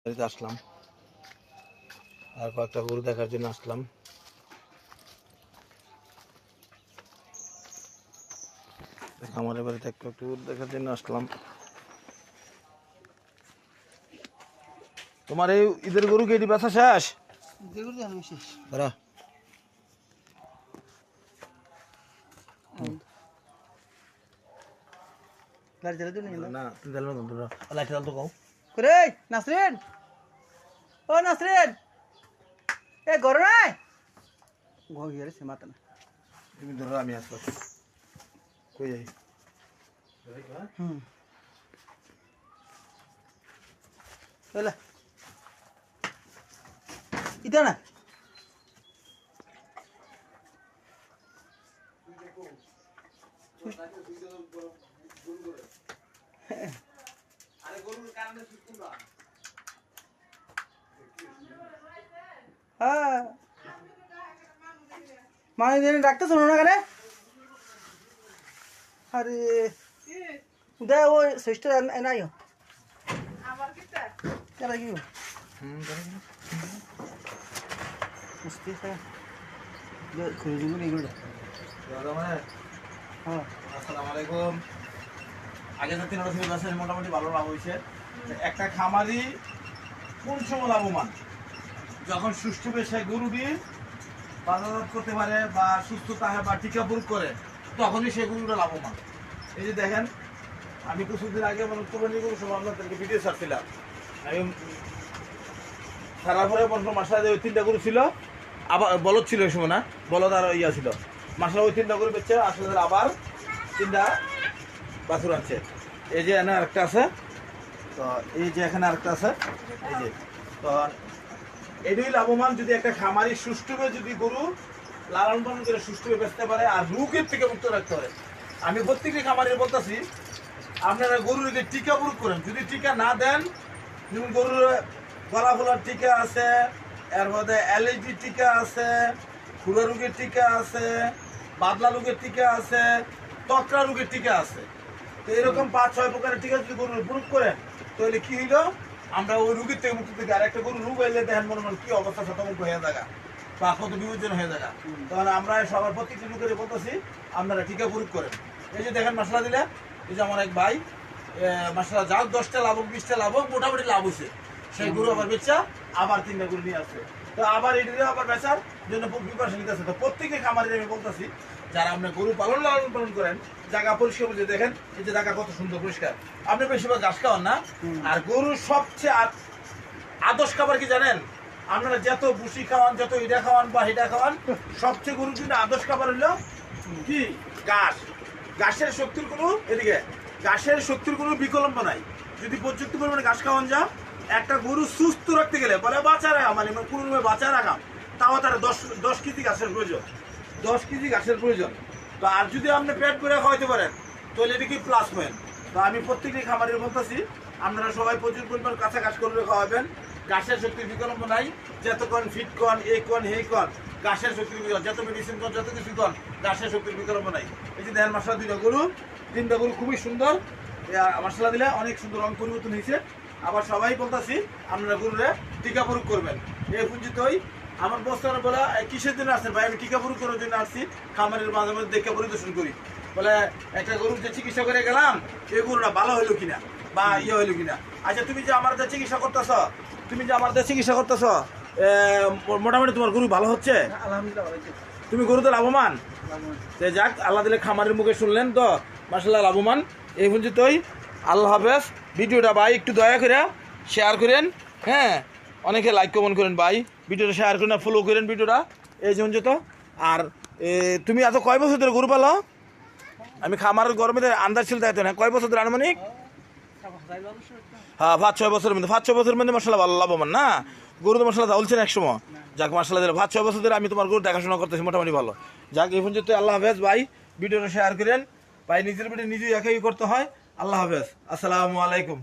বাড়িতে আসলাম আর কয়েকটা গরু দেখার জন্য আসলাম। আমাদের বাড়িতে একটু গরু দেখার জন্য আসলাম। তোমার এই ঈদের গরু কি এটি বেচা শেষ? ধরো না লাইট তো কও করে নাসরিন, ও নাসরিন, এ ঘর নাই গিয়ে সে মাতা না তুমি ধরো আমি আসবো কই যাই বলে ইটা না হ্যাঁ মানে ডাক্তার শোনো না কেন? আরে দে ওই সিস্টার নাই আমার কিটা কেন কি মুস্তি আছে যে খুঁজে নিয়ে গেল। হ্যাঁ আসসালামু আলাইকুম। আগে যে 3 বছর আছে মোটামুটি ভালো লাভ হয়েছে। একটা খামারি কোন সময় লাভবান? যখন সুষ্ঠু পেশায় গরুটি বাজারজাত করতে পারে বা সুস্থ থাকে বা টিকা প্রয়োগ করে তখনই সেই গরুটা লাভবান। এই যে দেখেন আমি কিছুদিন আগে কোরবানি গরু সব আপনাদেরকে ভিডিও ছাড়ছিলাম। আমি ছাড়ার পরে মাসায় ওই 3টা গরু ছিল, আবার বলদ ছিল ওই সময়, না বলদ আর ইয়া ছিল। মাসায় ওই 3টা গরু বেচছে, আসলে আবার 3টা বাছুর আছে। এই যে এখানে আরেকটা আছে, তো এই যে এখানে আরেকটা আছে, এই যে তো এটাই লাভবান যদি একটা খামারি সুষ্ঠুভাবে যদি গরু লালন পালন করে সুষ্ঠুভাবে বেচতে পারে আর রোগের থেকে মুক্ত রাখতে পারে। আমি প্রত্যেকটি খামারি বলতেছি আপনারা গরুর যে টিকা প্রয়োগ করেন, যদি টিকা না দেন, যেমন গরুর গলা ফোলার টিকা আছে, এর মধ্যে অ্যালার্জি টিকা আছে, খুরা রোগের টিকা আছে, বাদলা রোগের টিকা আছে, তকরা রোগের টিকা আছে। তো এরকম 5-6 প্রকারের টিকা যদি গরুর প্রয়োগ করেন তাহলে কি হইল, আমরা ওই রোগের থেকে মুক্তি থেকে আর একটা গরু রোগ হইলে দেখেন মনে মনে কি অবস্থা শতমুখ হয়ে থাকা বা কত বিভজন হয়ে থাকা। তাহলে আমরা সবার প্রত্যেকটি লোকের বলতেছি আপনারা টিকা প্রয়োগ করেন। এই যে দেখেন মশলা দিলে, এই যে আমার এক ভাই মশলা যাও 10টা লাভ হোক 20টা লাভ হোক মোটামুটি লাভ হয়েছে, সেই গরু আবার বেচা আবার 3টা গরু নিয়ে আসছে। তো আবার এটিও আবার বেচার জন্য প্রিপারেশন নিতে আছে। তো প্রত্যেকে খামারে আমি বলতেছি যারা আপনি গরু লালন পালন করেন জায়গা পরিষ্কার বলতে দেখেন এই যে জায়গা কত সুন্দর পরিষ্কার। আপনি বেশিরভাগ ঘাস খাওয়ান না, আর গরুর সবচেয়ে আদর্শ খাবার কি জানেন? আপনারা যত ভুসি খাওয়ান, যত ইটা খাওয়ান বা হিটা খাওয়ান, সবচেয়ে গরুর কিন্তু আদর্শ খাবার হলো কি? ঘাস। ঘাসের শক্তির কোনো এদিকে ঘাসের শক্তির কোনো বিকল্প নাই। যদি পর্যাপ্ত পরিমাণে ঘাস খাওয়ান যা, একটা গরু সুস্থ রাখতে গেলে বলে বাঁচা রাখা মানে কোনোভাবে বাঁচা রাখা, তাও তার 10 কেজি ঘাসের প্রয়োজন, 10 কেজি ঘাসের প্রয়োজন। তো আর যদি আপনি পেট করে খাওয়াইতে পারেন তাহলে এটা কি প্লাস পয়েন্ট। তো আমি প্রত্যেকটি খামারের বলতেছি আপনারা সবাই প্রচুর পরিমাণ কাঁচা ঘাস করে খাওয়াবেন। ঘাসের শক্তির বিকল্প নাই। যত কন ফিট কন, এ কন, হে কন, ঘাসের শক্তির বিকল্প, যত মেডিসিন কন, যত কিছু কন, ঘাসের শক্তির বিকল্প নাই। এই যে দেখেন মশলা 2টা গরু, 3টা গরু খুবই সুন্দর মশলা দিলে অনেক সুন্দর রং পরিবর্তন হয়েছে। আবার সবাই বলতেছি আপনারা গরুরে টিকা প্রয়োগ করবেন। এই পুঞ্জিতই আমার বস্তার বলা কিসের জন্য আসছেন ভাই? আমি টিকা প্রয়োগ করার জন্য আসছি, খামারের মাঝে মাঝে দেখে পরিদর্শন করি। বলে একটা গরুর যে চিকিৎসা করে গেলাম এই গরুটা ভালো হইলো কিনা বা ইয়ে হইলো কিনা। আচ্ছা তুমি যে আমার চিকিৎসা করতেছ, মোটামুটি তোমার গরু ভালো হচ্ছে? আলহামদুলিল্লাহ তুমি গরুতে লাভবান? যাক, আল্লাহ দিলে খামারের মুখে শুনলেন তো, মাশাআল্লাহ লাভবান। এই পর্যন্তই, আল্লাহ হাফেজ। ভিডিওটা ভাই একটু দয়া করে শেয়ার করেন, হ্যাঁ অনেকে লাইক কমেন্ট করেন ভাই, ভিডিওটা শেয়ার করেন, ফলো করেন ভিডিওটা। এই পর্যন্ত। আর তুমি এত কয় বছর ধরে গরু পালো? আমি খামারের গরমে আন্দাজ ছিল তাই তো না, কয় বছর ধরে আনুমানিক? হ্যাঁ 5-6 বছরের মধ্যে, 5-6 বছরের মধ্যে মাশাআল্লাহ ভালো লাভবান না? গরু তো মাশাআল্লাহ চলছে না একসময়। যাক মাশাআল্লাহ দিলে 5-6 বছর ধরে আমি তোমার গরু দেখাশোনা করতেছি মোটামুটি ভালো। যাক এই পর্যন্ত, আল্লাহ হাফেজ ভাই। ভিডিওটা শেয়ার করেন ভাই, নিজের ভিডিও নিজেই একাই করতে হয়। আল্লাহ হাফেজ, আসসালামু আলাইকুম।